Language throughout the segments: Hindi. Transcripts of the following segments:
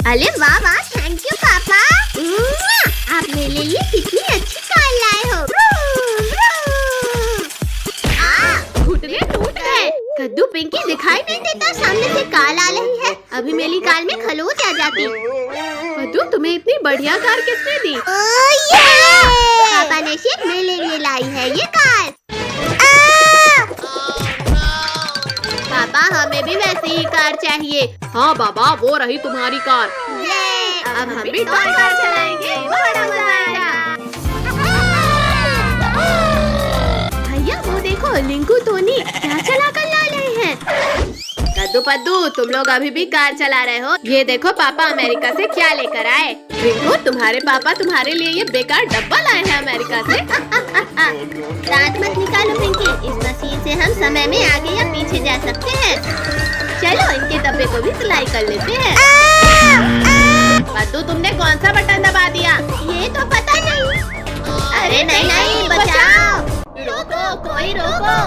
अरे वाह वाह, थैंक यू पापा। आप मेरे लिए कितनी अच्छी कार लाए हो। घुटने टूट गए। कद्दू पिंकी दिखाई नहीं देता, सामने से कार आ रही है। अभी मेरी कार में खरोच आ जाती। कद्दू तुम्हें इतनी बढ़िया कार किसने दी? पापा ने सिर्फ मेरे लिए लाई है ये कार। पापा हमें भी वैसी ही कार चाहिए। हाँ बाबा, वो रही तुम्हारी कार। अब हम भी टॉय कार चलाएंगे, बड़ा मजा आएगा। भैया वो देखो, लिंकू टोनी क्या चला कर ला रहे हैं। कद्दू पद्दू, तुम लोग अभी भी कार चला रहे हो? ये देखो पापा अमेरिका से क्या लेकर आए। रिंकू, तुम्हारे पापा तुम्हारे लिए ये बेकार डब्बा लाए हैं अमेरिका से। दांत मत निकालो पिंकी, इस मशीन से हम समय में आगे या पीछे जा सकते हैं। चलो इनके डब्बे को भी सिलाई कर लेते हैं। पद्दू, तुमने कौन सा बटन दबा दिया? ये तो पता नहीं। अरे नहीं नहीं, बचाओ। रोको, कोई रोको।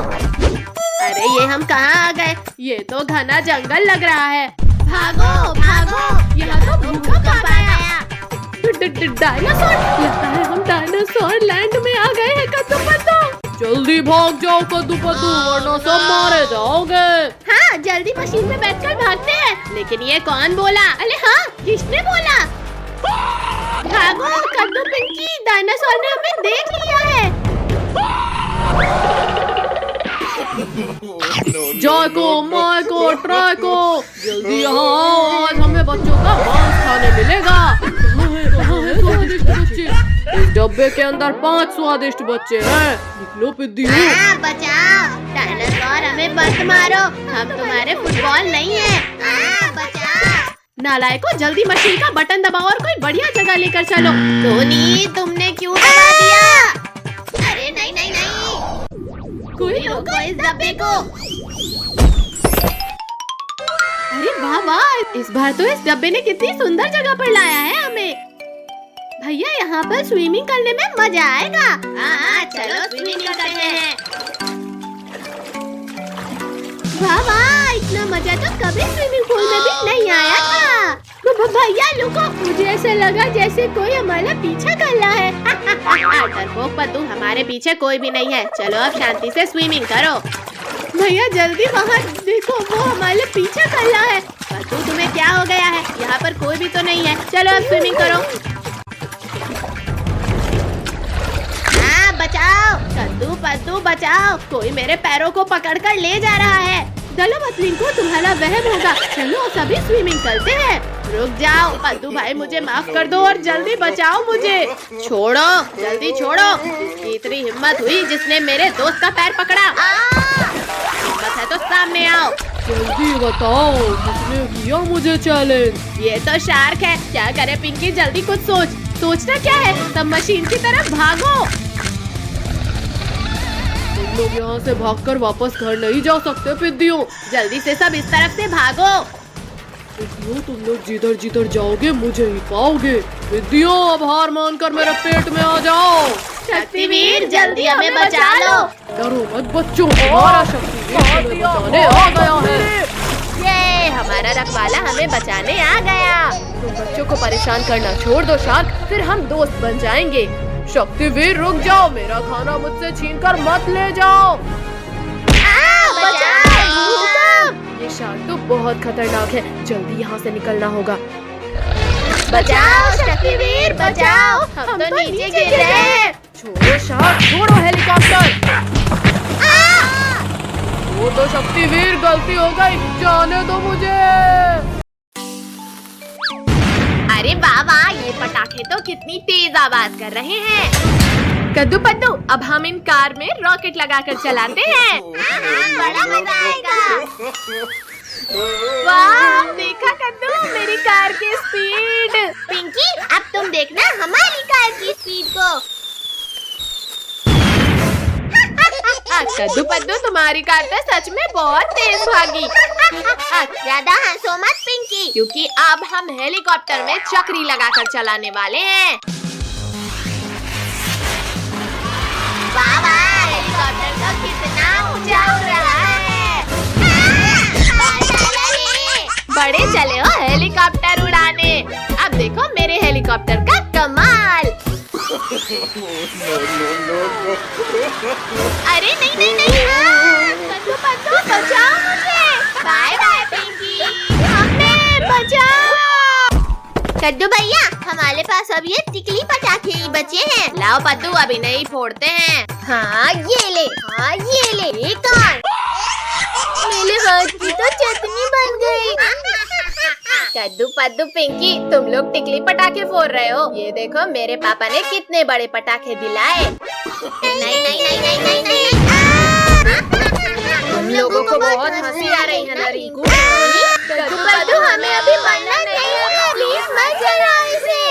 अरे ये हम कहाँ आ गए? ये तो घना जंगल लग रहा है। भागो भागो, यहाँ तो भूकंप आ गया। डायनासोर, लगता है हम डायनासोर लैंड में आ गए हैं। कद्दू पद्दू जल्दी भाग जाओ कद्दू पद्दू, वरना सब मारे जाओगे। हाँ, जल्दी मशीन में बैठकर भागते हैं। लेकिन ये कौन बोला? अरे हाँ, किसने बोला? भागो कद्दू पिंकी, डायनासोर ने हमें देख लिया है। जाको, माइको, ट्राइको, जल्दी यहाँ आओ, आज हमें बच्चों का मांस खाने मिलेगा। कहाँ है स्वादिष्ट बच्चे? इस डब्बे के अंदर 5 स्वादिष्ट बच्चे हैं। निकलो पिद्दी। बचाओ, डायनासोर हमें मत मारो, हम तुम्हारे फुटबॉल नहीं है। बचाओ। नालायको, जल्दी मशीन का बटन दबाओ और कोई बढ़िया जगह लेकर चलो। टोनी, तुमने क्यों दबा दिया? अरे नहीं नहीं नहीं, कोई रोको इस डब्बे को। अरे वाह वाह, इस बार तो इस डब्बे ने कितनी सुंदर जगह पर लाया है हमें। भैया, यहाँ पर स्विमिंग करने में मजा आएगा। हाँ, चलो स्विमिंग करते हैं। वाह वाह, इतना मजा तो कभी स्विमिंग पूल में भी नहीं आया था। भैया रुको, मुझे ऐसा लगा जैसे कोई हमारा पीछा कर रहा है। डरपोक पद्दू, हमारे पीछे कोई भी नहीं है। चलो अब शांति से स्विमिंग करो। भैया जल्दी वहाँ देखो, वो हमारे पीछे कर रहा है। पद्दू, तुम्हें क्या हो गया है? यहाँ पर कोई भी तो नहीं है। चलो अब स्विमिंग करो। हाँ, बचाओ कद्दू पद्दू बचाओ, कोई मेरे पैरों को पकड़कर ले जा रहा है। चलो मछली को, तुम्हारा वहम होगा। चलो सभी स्विमिंग करते हैं। रुक जाओ पद्दू भाई, मुझे माफ कर दो और जल्दी बचाओ मुझे। छोड़ो, जल्दी छोड़ो। किसकी इतनी हिम्मत हुई जिसने मेरे दोस्त का पैर पकड़ा? हिम्मत है तो सामने आओ। जल्दी बताओ, किसने किया मुझे चैलेंज? ये तो शार्क है। क्या करे पिंकी, जल्दी कुछ सोच। सोचना क्या है, सब मशीन की तरफ भागो। तुम लोग यहाँ से भागकर वापस घर नहीं जा सकते पिद्दियों। जल्दी से सब इस तरफ से भागो। पिद्दियों, तुम लोग जिधर जिधर जाओगे मुझे ही पाओगे। पिद्दियों, अब हार मानकर मेरे पेट में आ जाओ। शक्तिवीर, जल्दी हमें बचा लो। डरो मत बच्चों, हमारा शक्तिवीर तुम्हें बचाने आ गया है। ये हमारा रखवाला हमें बचाने आ गया। तुम बच्चों को परेशान करना छोड़ दो शार्क, फिर हम दोस्त बन जाएंगे। शक्तिवीर रुक जाओ, मेरा खाना मुझसे छीनकर मत ले जाओ। ये शार्क तो बहुत खतरनाक है, जल्दी यहाँ से निकलना होगा। बचाओ शक्तिवीर, बचाओ, हम तो नीचे गिर रहे हैं। छोड़ो शार्क, छोड़ो हेलीकॉप्टर। वो तो शक्तिवीर, गलती हो गई, जाने दो मुझे। अरे वाह वाह, ये पटाखे तो कितनी तेज आवाज कर रहे हैं। कद्दू पद्दू, अब हम इन कार में रॉकेट लगाकर चलाते हैं। बड़ा मजा आएगा। वाह, देखा कद्दू, मेरी कार की स्पीड। पिंकी, अब तुम देखना हमारी कार की स्पीड को। कद्दू पद्दू, तुम्हारी कार तो सच में बहुत तेज भागी। ज्यादा हंसो मत पिंकी, क्योंकि अब हम हेलीकॉप्टर में चक्री लगाकर चलाने वाले हैं। वाह वाह, हेलीकॉप्टर तो कितना ऊंचा उड़ रहा है। बड़े चले हो हेलीकॉप्टर उड़ाने। अरे नहीं नहीं नहीं, पद्दू पद्दू बचाओ मुझे। Bye bye Pinky. हमें बचाओ। कद्दू भैया, हमारे पास अब ये टिकली पटाखे ही बचे हैं। लाओ पद्दू, अभी नहीं फोड़ते हैं। हाँ ये ले, हाँ ये ले। एक और। मेरे हाथ की तो चटनी बन गई। कद्दू पद्दू पिंकी, तुम लोग टिकली पटाखे फोड़ रहे हो। ये देखो मेरे पापा ने कितने बड़े पटाखे दिलाए। नहीं नहीं नहीं नहीं नहीं नहीं। तुम लोगों को बहुत हंसी आ रही है ना रिंकू? कद्दू पद्दू, हमें अभी मरना नहीं है, प्लीज मत जलाओ इसे।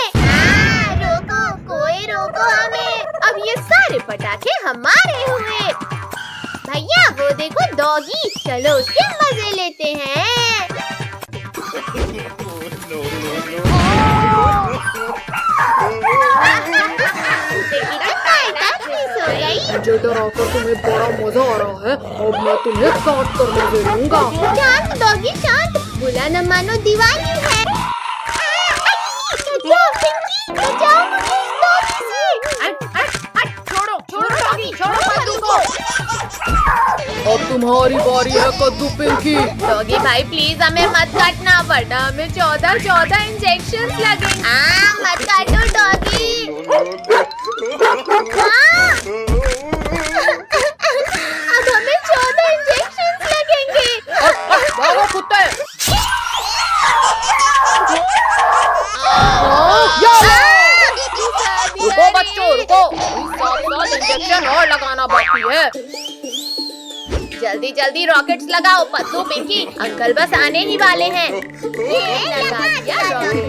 रोको, कोई रोको हमें। अब ये सारे पटाखे हमारे हुए। भैया वो देखो डॉगी, चलो उसके मजे लेते हैं। मुझे डराकर तुम्हें बड़ा मजा आ रहा है। अब मैं तुम्हें काट कर मजे लूंगा। शांत डॉगी शांत, बुला न मानो दिवाली है। बचाओ पिंकी, बचाओ मुझे इस डॉगी से। छोड़ो छोड़ो डॉगी, छोड़ो पद्दू को। अब तुम्हारी बारी है कद्दू पिंकी। डॉगी भाई प्लीज हमें मत काटना, वरना हमें 14 इंजेक्शन लगेंगे। मत काटो डॉगी। अब हमें 14 इंजेक्शन लगेंगे। भागो कुत्ते। रुको बच्चों रुको, 7 इंजेक्शन और लगाना बाकी है। जल्दी जल्दी रॉकेट्स लगाओ पद्दू पिंकी, अंकल बस आने ही वाले हैं। लगा दिया रॉकेट।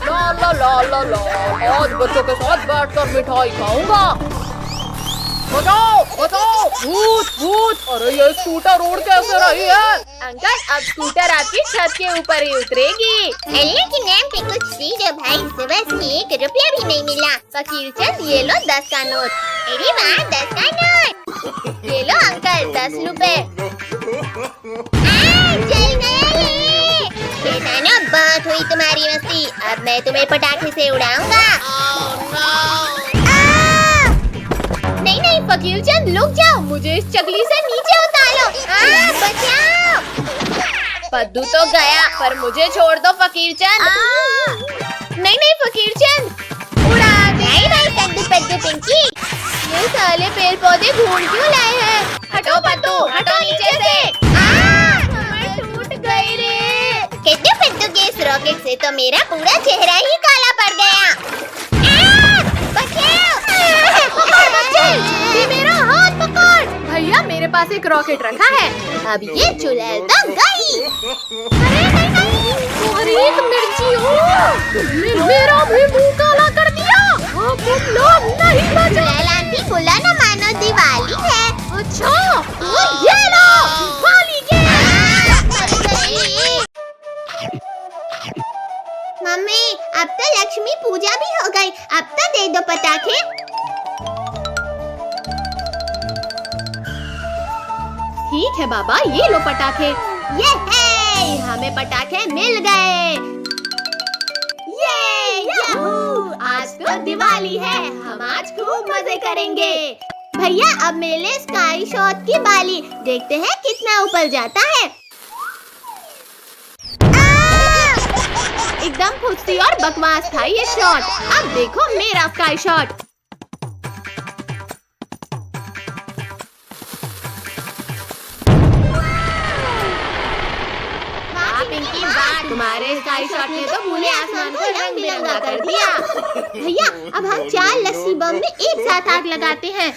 ला ला ला ला ला, आज बच्चों के साथ बैठकर मिठाई खाऊंगा। बचाओ बचाओ, भूत भूत। अरे ये स्कूटर रोड कैसे रही है? अंकल अब स्कूटर आपकी छत के ऊपर ही उतरेगी। अल्लाह के नाम पे कुछ दीजिए भाई, सुबह से 1 रुपया भी नहीं मिला। फकीर चंद ये लो 10 का नोट। अरे वाह 10 का नोट। ये लो अंकल 10 रुपए। चल गया ये। बेटानो बहुत हुई तुम्हारी मस्ती, अब मैं तुम्हें पटाखे से उड़ाऊंगा। नहीं नहीं फकीर चंद रुक जाओ, मुझे इस चकली से नीचे उतारो। बचाओ। पद्दू तो गया, पर मुझे छोड़ दो फकीर चंद। नहीं नहीं फकीर चंद, उड़ा दे। नहीं नहीं कद्दू पद्दू पिंकी, ये साले पेड़ पौधे ढूंढ क्यों लाए हैं? हटो पद्दू, हटो नीचे से। कमर टूट गई रे। कद्दू पद्दू के इस रॉकेट से तो मेरा पूरा चेहरा ही काला पड़ गया। बचाओ। ये मेरा हाथ पकड़। भैया मेरे पास एक रॉकेट रखा है, अब ये चुड़ैल तो गई। अरे नहीं नहीं, तुम्हारी एक मिर्ची हो, तुमने मेरा भी मुंह काला कर दिया। अब तुम लोग नहीं बचे। चुड़ैल आंटी बुला न मानो दिवाली है। अच्छा तो ये लो दिवाली के। मम्मी अब तो लक्ष्मी पूजा भी हो गई, अब तो दे दो पटाखे। ठीक है बाबा, ये लो पटाखे। ये है, हमें पटाखे मिल गए। ये याहू, आज तो दिवाली है, हम आज खूब मजे करेंगे। भैया अब मेले स्काई शॉट की बाली, देखते हैं कितना ऊपर जाता है। एकदम फुर्ती और बकवास था ये शॉट। अब देखो मेरा स्काई शॉट। पिंकी वाह, तुम्हारे स्काई शॉट ने तो पूरे आसमान को रंग बिरंगा कर दिया। भैया अब हम 4 लस्सी बम में एक साथ आग लगाते हैं।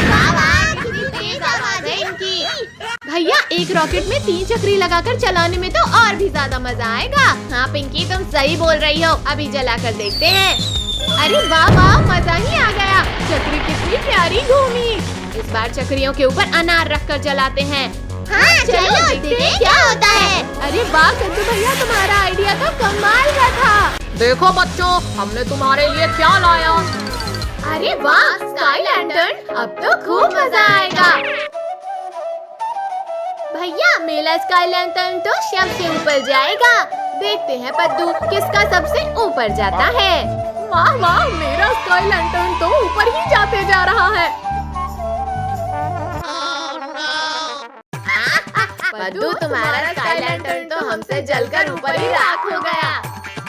वाह वाह, कितनी तेज आवाज है इनकी। भैया एक रॉकेट में 3 चक्री लगाकर चलाने में तो और भी ज्यादा मजा आएगा। हाँ पिंकी तुम सही बोल रही हो, अभी जलाकर देखते हैं। अरे वाह वाह, मजा ही आ गया। चक्री कितनी प्यारी घूमी। इस बार चक्रियों के ऊपर अनार रखकर जलाते हैं। हाँ चलो देखते हैं क्या होता है। अरे वाह कद्दू भैया, तुम्हारा आइडिया तो कमाल का था। देखो बच्चों, हमने तुम्हारे लिए क्या लाया। अरे वाह स्काई लैंटर्न, अब तो खूब मजा आएगा। भैया मेरा स्काई लैंटर्न तो सबसे ऊपर जाएगा। देखते हैं पद्दू किसका सबसे ऊपर जाता है। वाह वाह, मेरा स्काई लैंटर्न तो ऊपर ही जाते जा रहा है। पद्दू, तुम्हारा स्काई लैंटर्न तो हमसे जलकर ऊपर ही राख हो गया।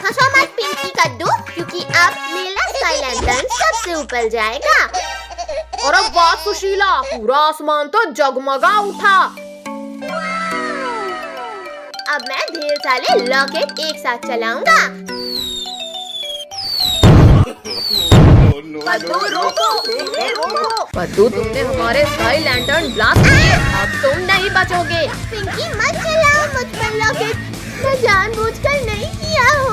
हंसो मत पिंकी कद्दू, क्योंकि अब मेरा स्काई लैंटर्न सबसे ऊपर जाएगा। अरे वाह सुशीला, पूरा आसमान तो जगमगा उठा। अब मैं ढेर सारे रॉकेट एक साथ चलाऊंगा। पद्दू रोको, रोको। पद्दू, तुमने हमारे स्काई लैंटर्न ब्लास्ट किए, अब तुम नहीं बचोगे। पिंकी मत चलाओ मुझ पर रॉकेट, मैं जानबूझकर नहीं किया हूँ।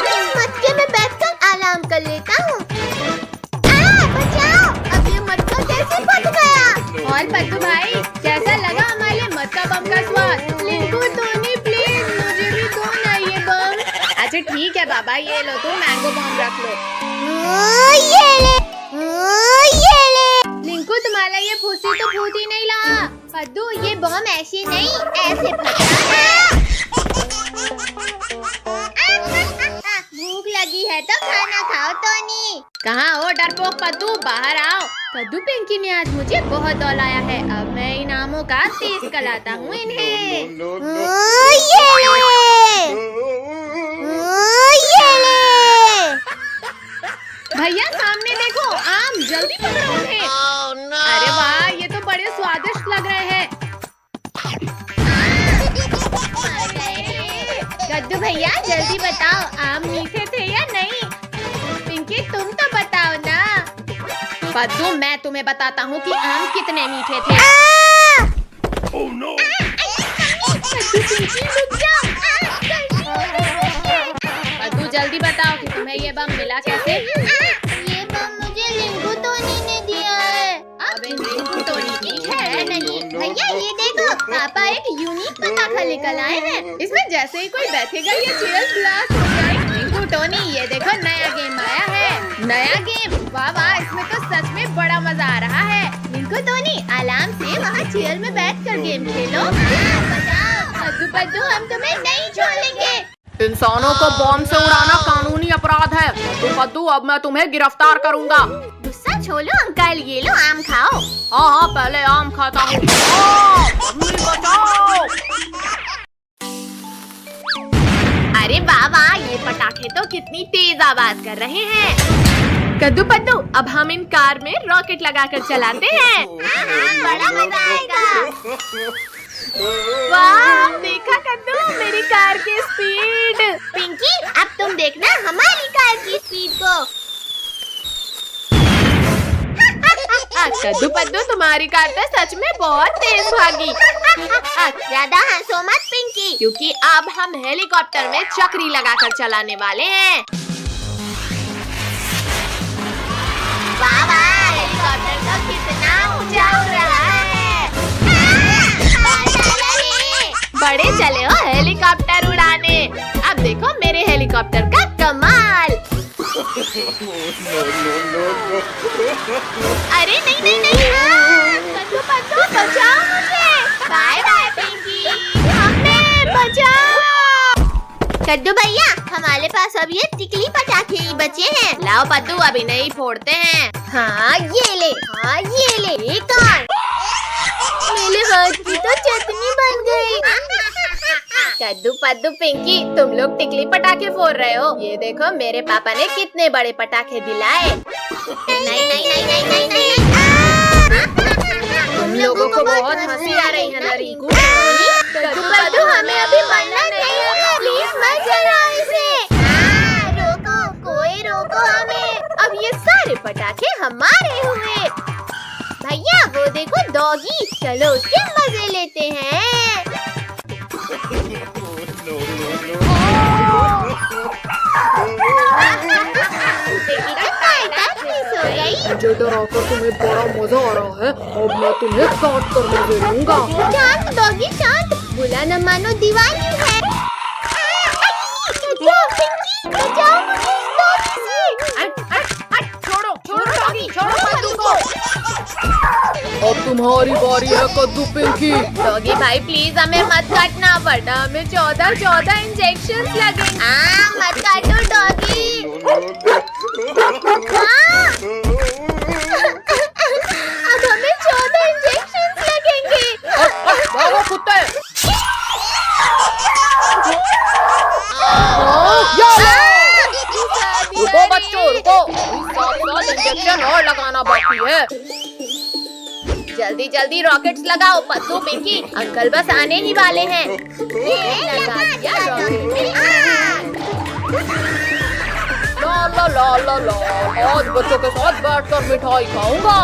इस मटके में बैठकर आराम कर लेता हूँ। बचाओ, अब ये मटका कैसे फट गया? और पद्दू भाई, कैसा लगा हमारे मटका बम का स्वाद? लिंकू, टोनी, प्लीज मुझे भी दो ना ये बम। अच्छा ठीक है बाबा, ये लो, तुम मैंगो बम रख लो। ये ले। लिंकू, तुम्हारा ये फूसी तो फूट ही नहीं रहा। पद्दू, ये बम ऐसे नहीं, ऐसे फटता है। भूख लगी है तो खाना खाओ टोनी। कहाँ हो डरपोक पद्दू, बाहर आओ। कद्दू, पिंकी ने आज मुझे बहुत दौलाया है, अब मैं इनामों का टेस्ट कराता हूँ इन्हें। ये ले। भैया सामने देखो, आम, जल्दी पकड़ो उन्हें। अरे वाह, ये तो बड़े स्वादिष्ट लग रहे हैं। कद्दू भैया जल्दी बताओ, आम मीठे थे या नहीं? पिंकी, तुम तो बताओ ना। पद्दू, मैं तुम्हें बताता हूँ कि आम कितने मीठे थे। पद्दू, पिंकी रुक जाओ। पद्दू, जल्दी बताओ कि तुम्हें ये बम मिला कैसे? ये बम मुझे लिंकू टोनी ने दिया है। अब इन लिंकू टोनी की है नहीं। भैया ये देखो, पापा एक यूनिक पटाखा लेकर आए हैं। इसमें जैसे ही कोई बैठेगा ये चेयर्स ब्लास्ट हो जाएगी। लिंकू टोनी, ये देखो नया गेम आया है। नया गेम? वाह वाह, इसमें तो सच में बड़ा मजा आ रहा है। लिंकू टोनी, आराम से वहाँ चेयर में बैठकर गेम खेलो। पद्दू पद्दू, हम तुम्हें नहीं छोड़ेंगे। इंसानों को बॉम्ब से उड़ाना कानूनी अपराध है। पद्दू पद्दू, अब मैं तुम्हें गिरफ्तार करूंगा। गुस्सा छोड़ो अंकल, ये लो आम खाओ। हाँ, पहले आम खाता हूँ। बचाओ। अरे वाह वाह, ये पटाखे तो कितनी तेज आवाज कर रहे हैं। कद्दू पद्दू, अब हम इन कार में रॉकेट लगाकर चलाते हैं। बड़ा मजा आएगा। वाह, देखा कद्दू, मेरी कार की स्पीड। पिंकी, अब तुम देखना हमारी कार की स्पीड को। कद्दू पद्दू, तुम्हारी कार तो सच में बहुत तेज भागी। ज्यादा हंसो मत पिंकी, क्योंकि अब हम हेलीकॉप्टर में चक्री लगाकर चलाने वाले हैं। वाह वाह, हेलीकॉप्टर तो कितना ऊंचा उड़ रहा है। बड़े चले हो हेलीकॉप्टर उड़ाने। अब देखो मेरे हेलीकॉप्टर का कमाल। अरे नहीं नहीं नहीं, कद्दू पद्दू, बचाओ मुझे। बाय बाय पिंकी, हमें बचाओ। कद्दू भैया, हमारे पास अब ये टिकली पटाखे ही बचे हैं। लाओ पद्दू, अभी नहीं फोड़ते हैं। हाँ ये ले, हाँ ये ले। एक और। मेरे हाथ की तो चटनी बन गई। कद्दू पद्दू, पिंकी, तुम लोग टिकली पटाखे फोड़ रहे हो। ये देखो मेरे पापा ने कितने बड़े पटाखे दिलाए। नहीं नहीं नहीं नहीं नहीं नहीं। तुम लोगों को बहुत हंसी आ रही है ना रिंकू? कद्दू पद्दू, हमें अभी मरना नहीं है, प्लीज मत जलाओ इसे। रोको, कोई रोको हमें। अब ये सारे पटाखे हमारे हुए। भैया वो देखो डॉगी, चलो उसके मजे लेते हैं। मुझे डराकर तुम्हें बड़ा मजा आ रहा है, अब मैं तुम्हें काट कर मजे लूंगा। शांत डॉगी शांत, बुरा न मानो दीवानी है। बचाओ मुझे इस डॉगी से। छोड़ो छोड़ो डॉगी, छोड़ो पद्दू को। अब तुम्हारी बारी है कद्दू पिंकी। डॉगी भाई प्लीज हमें मत काटना वरना हमें 14 इंजेक्शन लगे। मत काटो डॉगी। अब हमें 14 इंजेक्शन लगेंगे। भागो कुत्ते। रुको बच्चों रुको, 7 इंजेक्शन और लगाना बाकी है। जल्दी जल्दी रॉकेट्स लगाओ पद्दू पिंकी, अंकल बस आने ही वाले हैं। ये लगा दिया रॉकेट। ला ला ला ला ला, आज बच्चों के साथ बैठकर मिठाई खाऊंगा।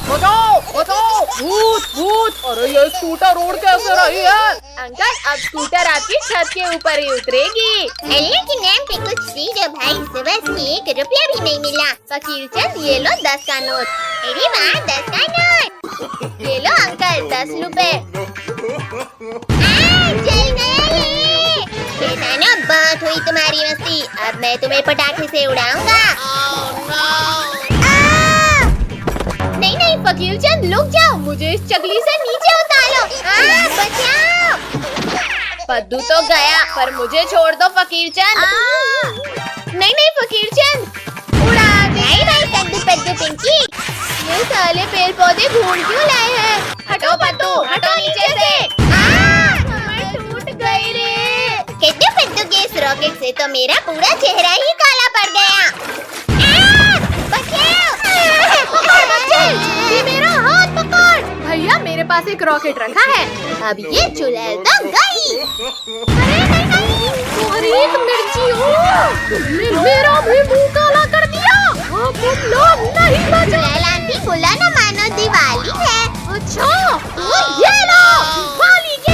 बचाओ बचाओ, भूत भूत। अरे ये स्कूटर रोड कैसे रही है? अंकल अब स्कूटर आपकी छत के ऊपर ही उतरेगी। अल्लाह के नाम पे कुछ दे भाई, सुबह से 1 रुपया भी नहीं मिला। फकीर चंद ये लो 10 का नोट। अरे वाह, 10 का नोट। ये लो अंकल 10 रुपए। जल गया ये। शैतानों, बहुत हुई तुम्हारी मस्ती, अब मैं तुम्हें पटाखे से उड़ाऊंगा। नहीं नहीं फकीर चंद रुक जाओ, मुझे इस चकली से नीचे उतारो। बचाओ। पद्दू तो गया पर मुझे छोड़ दो फकीर चंद। नहीं नहीं फकीर चंद उड़ा दे। नहीं भाई कद्दू पद्दू पिंकी, ये साले पेड़ पौधे ढूंढ क्यों लाए हैं? हटो पद्दू हटो नीचे से। मैं टूट गई रे। कद्दू पद्दू के इस रॉकेट से तो मेरा पूरा चेहरा ही काला पड़ गया। ये मेरा हाथ पकड़। भैया मेरे पास एक रॉकेट रखा है, अब ये चुड़ैल तो गई। अरे नहीं तुम्हारी एक मिर्ची हो, तुमने मेरा भी मुंह काला कर दिया। अब तुम लोग नहीं बचे। आंटी बोला ना मानो दिवाली है। अच्छा तो ये लो दिवाली के।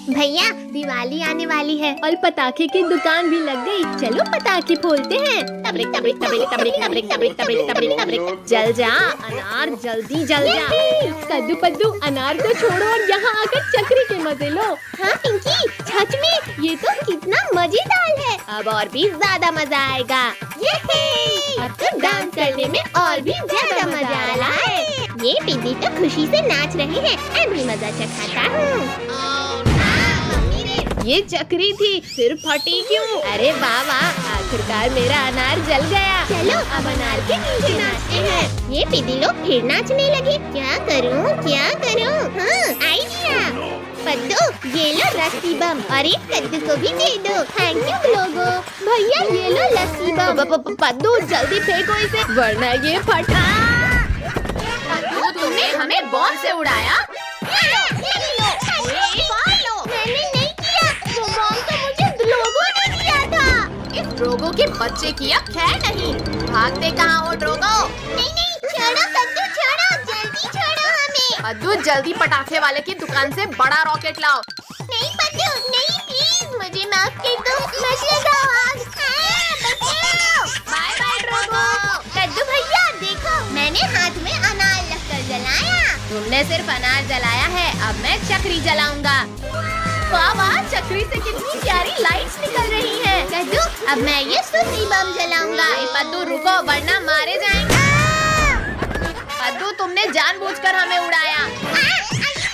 भैया दिवाली आने वाली है और पटाखे की दुकान भी लग गई। चलो पटाखे फोड़ते हैं। तबरिक तबरिक तबरिक तबरिक तबरिक तबरिक तबरिक तबरिक तबरिक। जल जा अनार, जल्दी जल जा। कद्दू पद्दू अनार को छोड़ो और यहाँ आकर चक्री के मजे लो। हाँ पिंकी, सच में ये तो कितना मजेदार है। अब और भी ज्यादा मजा आएगा। अब तो डांस करने में और भी ज्यादा मजा आ रहा है। ये पिंकी तो खुशी से नाच रहे हैं। मैं भी मजा चखाता हूँ। ये चक्री थी फिर फटी क्यों? अरे वाह वाह, आखिरकार मेरा अनार जल गया। चलो अब अनार के नीचे नाचते हैं। ये पिदी लोग फिर नाचने लगे। क्या करूं क्या करूं? हाँ आइडिया। पद्दू ये लो रस्सी बम और एक कद्दू को भी दे दो। थैंक यू लोगो। भैया ये लो लस्सी बम। पद्दू जल्दी फेंको इसे वरना ये फटा। पद्दू तुमने हमें बॉम्ब से उड़ाया। मैंने नहीं किया, वो बॉम्ब तो मुझे लोगों ने दिया था। इस ड्रोगो के बच्चे की अब खैर नहीं। भागते कहाँ हो ड्रोगो? नहीं छोड़ो कद्दू छोड़ो, जल्दी छोड़ो हमें। पद्दू जल्दी पटाखे वाले की दुकान से बड़ा रॉकेट लाओ। नहीं पद्दू नहीं, प्लीज मुझे माफ कर दो। मत लगाओ आग। बचाओ। Bye bye Drogo. कद्दू भैया देखो, मैंने हाथ में अनार रखकर जलाया। तुमने सिर्फ अनार जलाया है, अब मैं चक्री जलाऊंगा। वाह वाह, चक्री से कितनी प्यारी लाइट्स निकल रही हैं। कद्दू अब मैं ये सुतली बम जलाऊंगा। पद्दू रुको वरना मारे जाएंगे। पद्दू तुमने जानबूझकर हमें उड़ाया।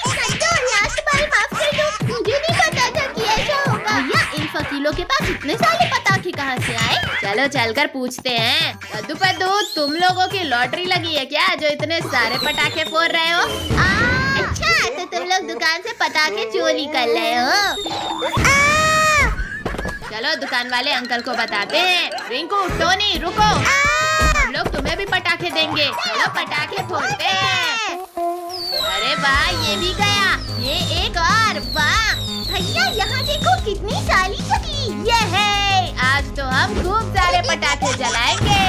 कद्दू लास्ट बार माफ कर दो, मुझे नहीं पता था कि ऐसा होगा। भैया इन फकीलों के पास इतने सारे पटाखे कहाँ से आए? चलो चलकर पूछते हैं। पद्दू पद्दू तुम लोगों की लॉटरी लगी है क्या जो इतने सारे पटाखे फोड़ रहे हो? अच्छा तो तुम लोग दुकान से पटाखे चोरी कर रहे हो। चलो दुकान वाले अंकल को बताते हैं। रिंकू टोनी रुको, हम लोग तुम्हें भी पटाखे देंगे। चलो पटाखे फोड़ते हैं। अरे वाह ये भी गया, ये एक और। वाह भैया यहाँ देखो कितनी सारी चकली। ये है, आज तो हम खूब सारे पटाखे जलाएंगे।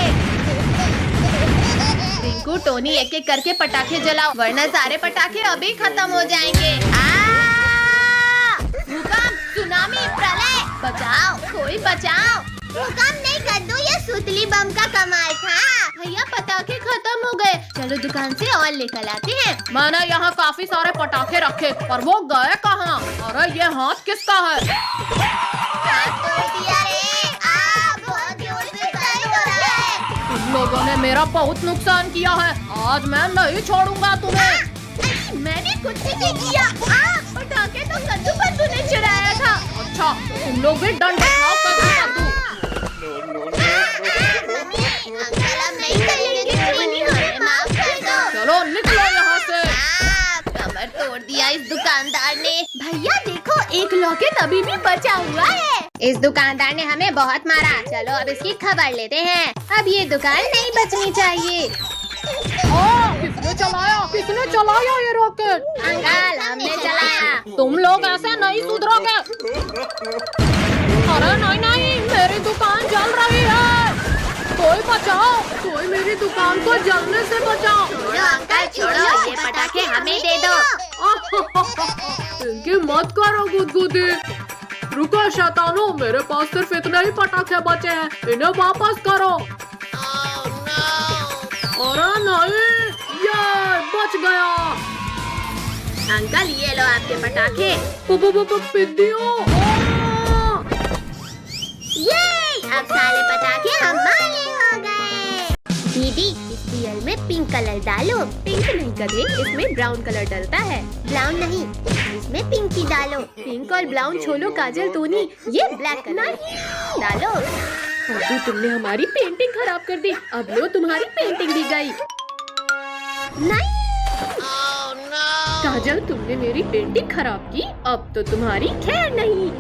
रिंकू टोनी एक एक करके पटाखे जलाओ वरना सारे पटाखे अभी खत्म हो जाएंगे। भूकंप, सुनामी, प्रलय, बचाओ कोई बचाओ। भूकंप नहीं कद्दू, ये सुतली बम का कमाल था। भैया पटाखे खत्म हो गए, चलो दुकान से और लेकर आते हैं। मैंने यहाँ काफी सारे पटाखे रखे पर वो गए कहाँ? अरे ये हाथ किसका है? बहुत जोर से दर्द हो रहा है। लोगों ने मेरा बहुत नुकसान किया है। आज मैं नहीं छोड़ूंगा तुम्हें। मैंने कुछ नहीं किया। पटाखे तो कद्दू पद्दू ने चुराया था। अच्छा, तुम लोग भी डंडे खाओ कद्दू। अंकल हम नहीं करेंगे, हमें माफ कर दो। चलो निकलो यहाँ से। कमर तोड़ दिया इस दुकानदार ने। भैया देखो, एक लॉकेट अभी भी बचा हुआ है। इस दुकानदार ने हमें बहुत मारा। चलो अब इसकी खबर लेते हैं। अब ये दुकान नहीं बचनी चाहिए। किसने चलाया ये रॉकेट? अंकल हमने चलाया। तुम लोग ऐसे नहीं सुधरोगे। अरे नहीं, मेरी दुकान जल रही है। कोई बचाओ, कोई मेरी दुकान को जलने से बचाओ। छोड़ो अंकल छोड़ो, ये पटाखे हमें दे दो। इनकी मत करो गुदगुदी। रुको शैतानो, मेरे पास सिर्फ इतने ही पटाखे बचे हैं, इन्हें वापस करो। अरे नहीं, ये बच गया। अंकल ये लो आपके पटाखे। पिद्दियों। ये अब सारे पटाखे हमारे हो गए। दीदी इस दियल में पिंक कलर डालो। पिंक नहीं गधे, इसमें ब्राउन कलर डलता है। ब्राउन नहीं, इसमें पिंक ही डालो। पिंक और ब्राउन छोलो काजल तूनी, ये ब्लैक कलर डालो। अभी तुमने हमारी पेंटिंग खराब कर दी। अब लो तुम्हारी पेंटिंग भी गई। नहीं काजल तुमने मेरी पेंटिंग खराब की, अब तो तुम्हारी खैर नहीं।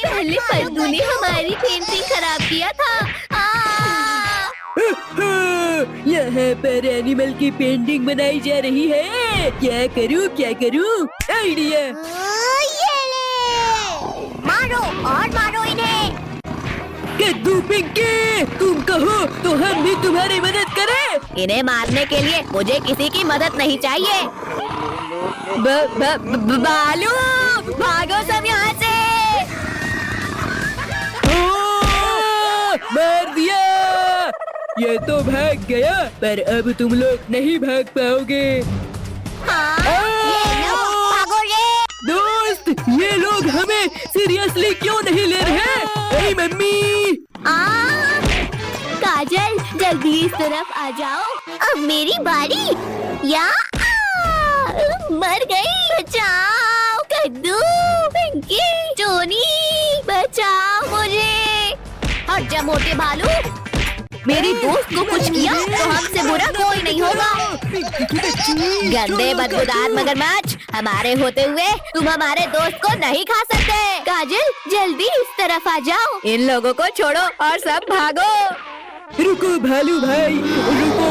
पहले फद्दू ने हमारी पेंटिंग खराब किया था। यहाँ पर एनिमल की पेंटिंग बनाई जा रही है। क्या करूँ? आइडिया। ये ले। मारो और मारो इन्हें। कद्दू पिंकी, तुम कहो तो हम भी तुम्हारी मदद करें। इन्हें मारने के लिए मुझे किसी की मदद नहीं चाहिए। बालू भागो सब यहाँ से। मार दिया। ये तो भाग गया, पर अब तुम लोग नहीं भाग पाओगे। ये लो, भागो रे। दोस्त, ये लोग हमें सीरियसली क्यों नहीं ले रहे? अरे मम्मी। काजल जल्दी इस तरफ आ जाओ। अब मेरी बारी। या मर गई। बचाओ कद्दू, पिंकी, टोनी, बचाओ मुझे। हट जा मोटे भालू। मेरी दोस्त को कुछ किया तो हमसे बुरा कोई नहीं होगा। गंदे बदबूदार मगरमच्छ, हमारे होते हुए तुम हमारे दोस्त को नहीं खा सकते। काजल जल्दी इस तरफ आ जाओ। इन लोगों को छोड़ो और सब भागो। रुको भालू भाई, रुको,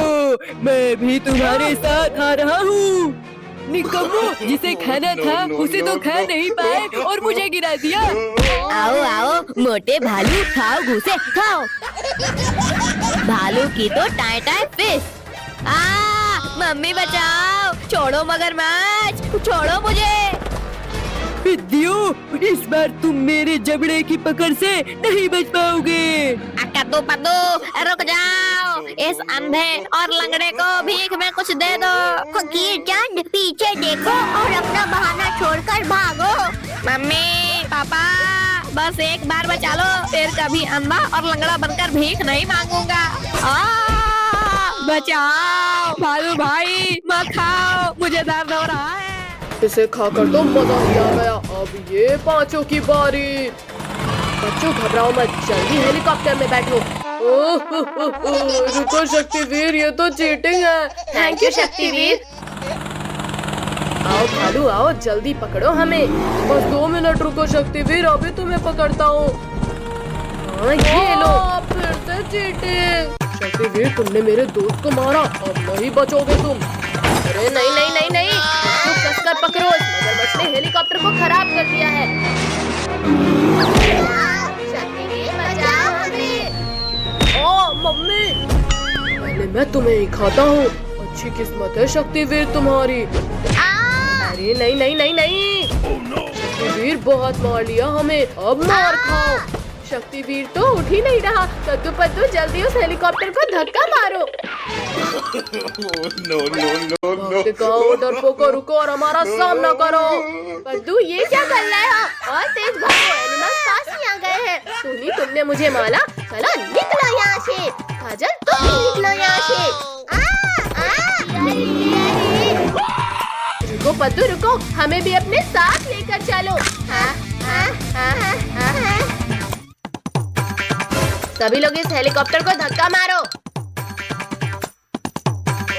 मैं भी तुम्हारे साथ आ रहा हूँ। निकम्मो, जिसे खाना था उसे तो खा नहीं पाए और मुझे गिरा दिया। आओ मोटे भालू, खाओ घूसे खाओ। भालू की तो टाई टाई फिश। मम्मी बचाओ, छोड़ो मगरमच्छ, छोड़ो मुझे। पिद्दियों, इस बार तुम मेरे जबड़े की पकड़ से नहीं बच पाओगे। कद्दू पद्दू रुक जाओ। इस अंधे और लंगड़े को भीख में कुछ दे दो। फकीर चंद पीछे देखो और अपना बहाना छोड़कर भागो। मम्मी पापा बस एक बार बचा लो, फिर कभी अंधा और लंगड़ा बनकर भीख नहीं मांगूंगा। बचाओ भालू भाई, मत खाओ, मुझे दर्द हो रहा है। इसे खाकर तो मजा ही आ गया। अब ये पांचों की बारी। बच्चों घबराओ मत, जल्दी हेलीकॉप्टर में बैठो। रुको शक्तिवीर, ये तो चीटिंग है। Thank you Shaktiveer. आओ भालू आओ, जल्दी पकड़ो हमें। बस 2 मिनट रुको शक्तिवीर, अभी तुम्हें पकड़ता हूँ। ये लो। फिर से चीटिंग। शक्तिवीर तुमने मेरे दोस्त को मारा, अब नहीं बचोगे तुम। अरे नहीं, तो कसकर पकड़ो। इस मगरमच्छ ने हेलीकॉप्टर को खराब कर दिया है। शक्तिवीर बचाओ हमें। ओ मम्मी, पहले मैं तुम्हें ही खाता हूँ। अच्छी किस्मत है शक्तिवीर तुम्हारी। अरे नहीं। शक्तिवीर बहुत मार लिया हमें, अब मार खाओ। शक्तिवीर तो उठ ही नहीं रहा। कद्दू पद्दू जल्दी उस हेलीकॉप्टर को धक्का मारो। भागते कहो डरपोको, रुको और हमारा सामना करो। पद्दू ये क्या कर रहे हो? और तेज भागो, एनिमल्स पास वापसी आ गए हैं। तुमने मुझे मारा। चलो निकलो यहाँ से। काजल तुम भी निकलो यहाँ से। रुको पद्दू रुको, हमें भी अपने साथ लेकर चलो। सभी लोग इस हेलीकॉप्टर को धक्का मारो।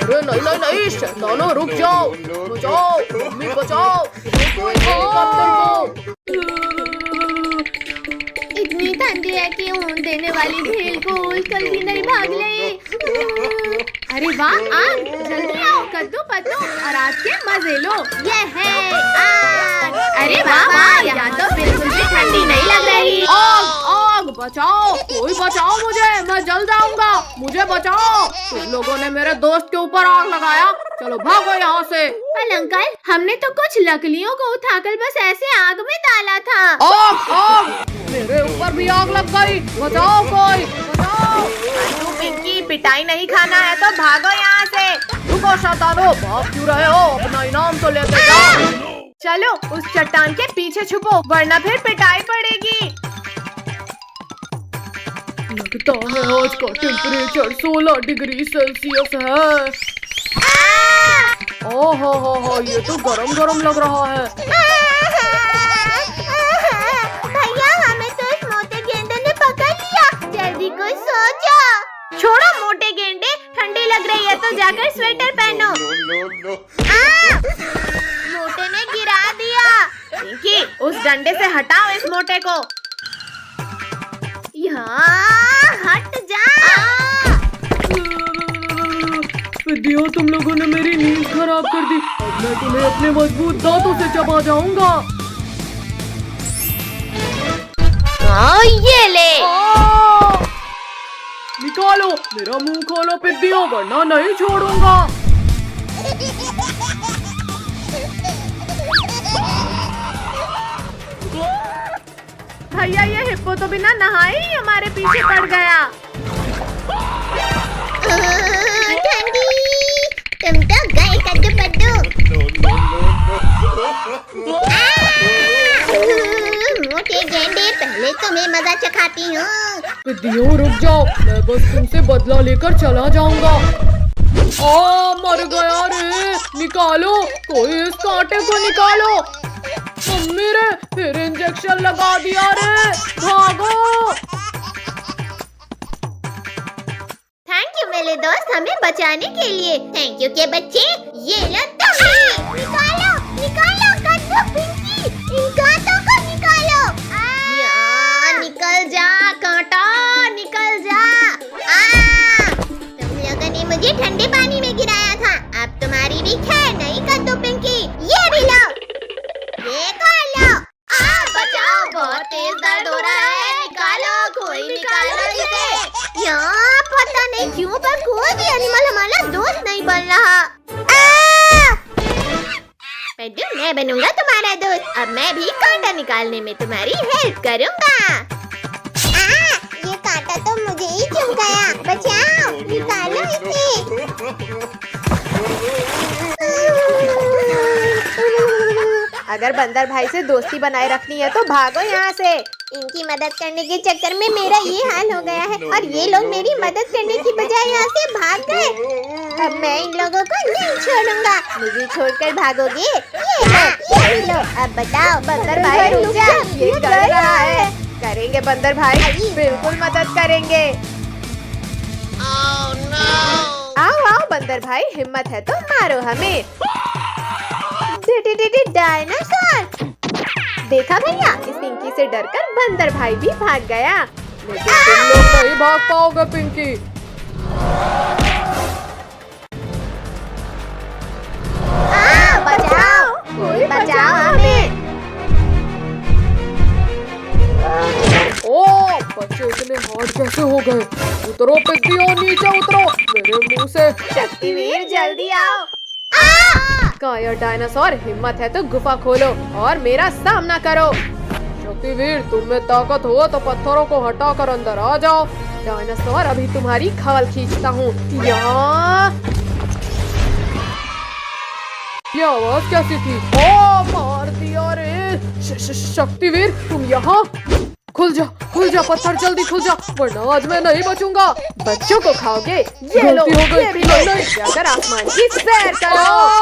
अरे नहीं शैतानो, रुक जाओ। बचाओ मम्मी, बचाओ, रुको इस हेलीकॉप्टर को। इतनी ठंडी है कि ऊन देने वाली भेल को उछल भी नहीं भाग ले। अरे वाह, आग, जल्दी आओ कद्दू पद्दू और आज के मजे लो। ये है आग। अरे वाह, यहाँ तो बिल्कुल भी ठंडी नहीं लग रही। आग, बचाओ, कोई बचाओ मुझे, मैं जल जाऊंगा, मुझे बचाओ। तुम लोगों ने मेरे दोस्त के ऊपर आग लगाया, चलो भागो यहाँ से। अंकल, हमने तो कुछ लकड़ियों को उठाकर बस ऐसे आग में डाला था। आग, मेरे ऊपर भी आग लग गई, बचाओ कोई, बचाओ। पिंकी, पिटाई नहीं खाना है तो भागो यहाँ से। रुको शैतानो, भाग क्यों रहे हो? अपना इनाम तो लेके जाओ। चलो उस चट्टान के पीछे छुपो, वरना फिर पिटाई पड़ेगी। लगता है आज का टेम्परेचर 16 डिग्री सेल्सियस है। ओहो, ये तो गरम लग रहा है। भैया, हमें तो इस मोटे गेंडे ने पकड़ लिया। जल्दी कोई सो जाओ। छोड़ो मोटे गेंडे, ठंडी लग रही है तो जाकर स्वेटर पहनो। मोटे ने गिरा दिया। पिंकी, उस डंडे से हटाओ इस मोटे को। यहाँ हट जा। दियो, तुम लोगों ने मेरी नींद खराब कर दी। अब मैं तुम्हें अपने मजबूत दांतों से चबा जाऊंगा। ये ले। निकालो, मेरा मुंह खोलो पिद्दियों, वरना नहीं छोड़ूंगा। भैया, ये हिप्पो तो बिना नहाए ही हमारे पीछे पड़ गया। ठंडी, तुम तो गए कद्दू पद्दू। मोटे गेंडे, पहले तुम्हें मजा चखाती हूँ। पिद्दियों रुक जाओ, मैं बस तुमसे बदला लेकर चला जाऊंगा। मर गया रे, निकालो, कोई इस कांटे को निकालो। मम्मी रे, फिर इंजेक्शन लगा दिया रे, भागो। थैंक यू मेरे दोस्त, हमें बचाने के लिए। थैंक यू के बच्चे, ये लो तुम्हें। निकालो कद्दू पिंकी, इन कांटों को निकालो। निकल जा कांटा, निकल जा। तुम लोगों ने मुझे ठंडे पानी में गिराया था, अब तुम्हारी भी खैर नहीं कद्दू पिंकी। ये भी लो, ये खा लो। बचाओ, बहुत तेज दर्द हो रहा है। निकालो, कोई निकालो इसे। यहाँ पता नहीं क्यों पर कोई भी एनिमल हमारा दोस्त नहीं बन रहा। पद्दू, मैं बनूंगा तुम्हारा दोस्त। अब मैं भी कांटा निकालने में तुम्हारी हेल्प करूंगा। ये कांटा तो मुझे ही चुभ गया। बचाओ, निकालो इसे। अगर बंदर भाई से दोस्ती बनाए रखनी है तो भागो यहाँ से। इनकी मदद करने के चक्कर में मेरा ये हाल हो गया है और ये लोग मेरी मदद करने की बजाय यहाँ से भाग गए। अब मैं इन लोगों को नहीं छोड़ूंगा। मुझे छोड़कर भागोगे? ये लो। अब बताओ बंदर भाई, रुक जा, ये कर रहा है। करेंगे बंदर भाई, बिल्कुल मदद करेंगे। आओ बंदर भाई, हिम्मत है तो मारो हमें। डायनासोर। देखा भैया, इस पिंकी से डरकर बंदर भाई भी भाग गया। लेकिन तुम लोग नहीं भाग पाओगे पिंकी। बचाओ, कोई बचाओ हमें। बच्चे इतने हार्ड कैसे हो गए? उतरो पिद्दियों, नीचे उतरो मेरे मुंह से। शक्तिवीर, जल्दी आओ। काया डायनासोर, हिम्मत है तो गुफा खोलो और मेरा सामना करो। शक्तिवीर, तुम में ताकत हो तो पत्थरों को हटाकर अंदर आ जाओ। डायनासोर, अभी तुम्हारी खाल खींचता हूँ। ये आवाज कैसी थी? मार दिया रे। शक्तिवीर, तुम यहाँ? खुल जा पत्थर, जल्दी खुल जा, वरना आज मैं नहीं बचूंगा। बच्चों को खाओगे? ये लो, गलती हो गई, ये भी लो। नहीं। जाकर आसमान की सैर करो।